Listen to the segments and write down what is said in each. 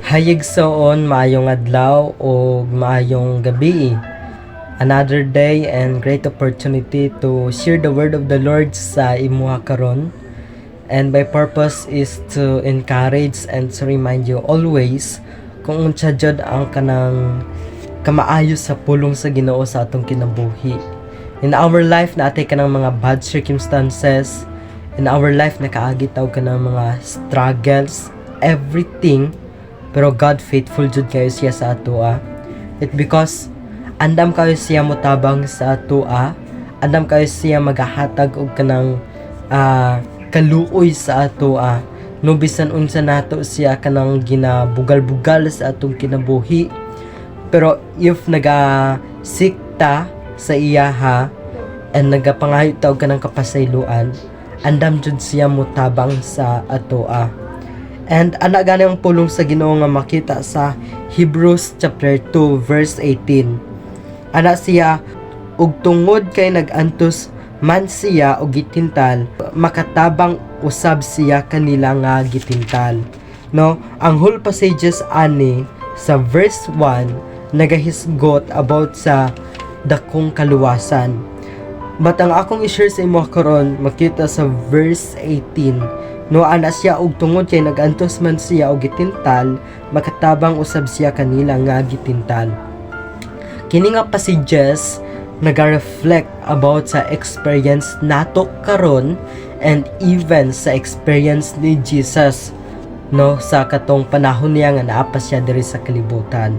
Hayigsoon, maayong adlaw o maayong gabi. Another day and great opportunity to share the word of the Lord sa imuha karon. And my purpose is to encourage and to remind you always kung unsa jud ang kanang kamaayo sa pulong sa Ginoo sa atong kinabuhi. In our life naatay kanang mga bad circumstances. In our life nakaagi taw kanang mga struggles, everything. Pero God faithful jud kayo siya sa atoa. It because andam kayo siya motabang sa atoa. Andam kayo siya magahatag og kanang kaluoy sa atoa. No bisan unsa nato siya kanang ginabugal-bugal sa atong kinabuhi. Pero if nagasikta sa iyaha and nagapangayo taw kanang kapasayloan, andam jud siya motabang sa atoa. And ana gani ang pulong sa Ginoo nga makita sa Hebrews chapter 2 verse 18. Ana siya, ug tungod kay nagantos man siya og gitintal, makatabang usab siya kanila nga gitintal. No, ang whole passages ani sa verse 1 nagahisgot about sa dakong kaluwasan. But ang akong i-share sa imo karon makita sa verse 18. No, ana siya og tungod kay nagantos man siya og gitintal, makatabang usab siya kanila nga gitintal. Kini nga passages naga-reflect about sa experience nato karon and even sa experience ni Jesus, no, sa katong panahon niya nga naa pa siya diri sa kalibutan.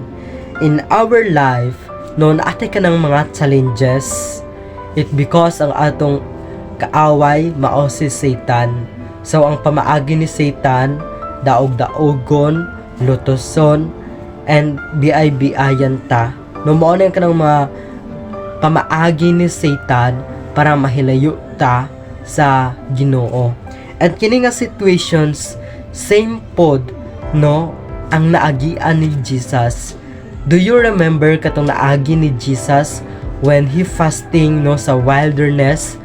In our life, no, naatay ka ng mga challenges. It because ang atong kaaway mao si Satan. So ang pamaagi ni Satan, daog-daogon, lutoson, and biay-biayan ta. No, mao na yung kanang mga pamaagi ni Satan para mahilayo ta sa Ginoo. At kini nga situations, same pod, no, ang naagian ni Jesus. Do you remember katong naagi ni Jesus when he fasting, no, sa wilderness?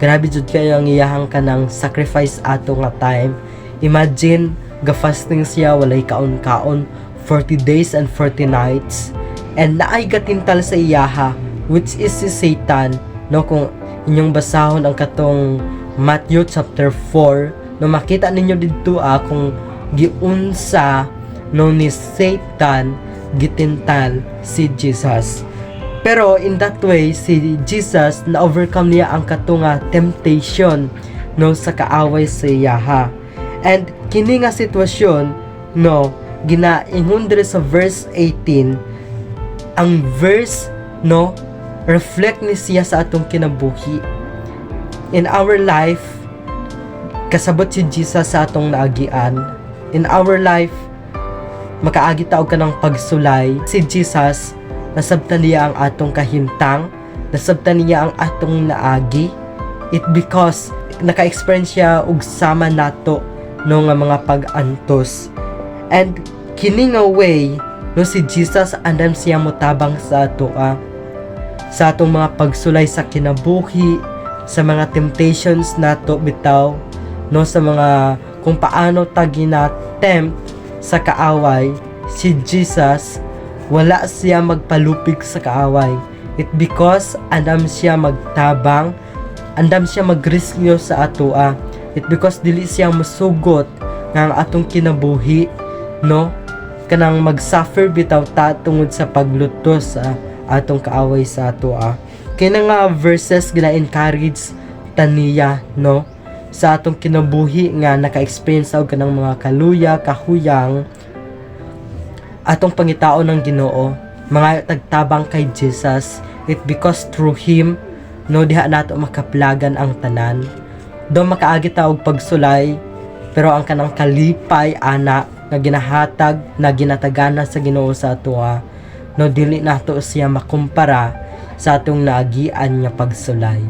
Grabe jud kayo ang iyahang kanang sacrifice ato nga time. Imagine, ga-fasting siya, walay kaon-kaon, 40 days and 40 nights. And naay gatintal sa iyaha, which is si Satan. No, kung inyong basahon ang katong Matthew chapter 4, no, makita ninyo dito kung giunsa no ni Satan gitintal si Jesus. Pero in that way, si Jesus na-overcome niya ang katunga temptation, no, sa kaaway sa iyaha. And kini nga sitwasyon, no, ginaingon diri sa verse 18, ang verse, no, reflect ni siya sa atong kinabuhi. In our life, kasabot si Jesus sa atong naagian. In our life, makaagi taog ka ng pagsulay. Si Jesus, nasabtan niya ang atong kahintang, nasabtan niya ang atong naagi. It because naka-experience siya og sama nato no nga mga pag-antos. And kini nga way, no, si Jesus andam siya motabang sa ato sa atong mga pagsulay sa kinabuhi, sa mga temptations nato bitaw, no, sa mga kung paano ta gina-tempt sa kaaway. Si Jesus wala siya magpalupig sa kaaway. It because andam siya magtabang, andam siya magrescue sa atoa. It because dili siya masugot nga ang atong kinabuhi, no, kanang magsuffer bitaw ta tungod sa paglutos sa atong kaaway sa atoa. Kaya nga verses gina-encourage taniya, no, sa atong kinabuhi nga naka-experience og kanang mga kaluya, kahuyang, atong pangitao ng Ginoo, mga tagtabang kay Jesus. It because through Him, no, diha nato makaplagan ang tanan. Do makaagi ta og pagsulay, pero ang kanang kalipay ana nga ginahatag na ginatagana sa Ginoo sa atoa, no, dili nato siya makumpara sa atong naagian nga pagsulay.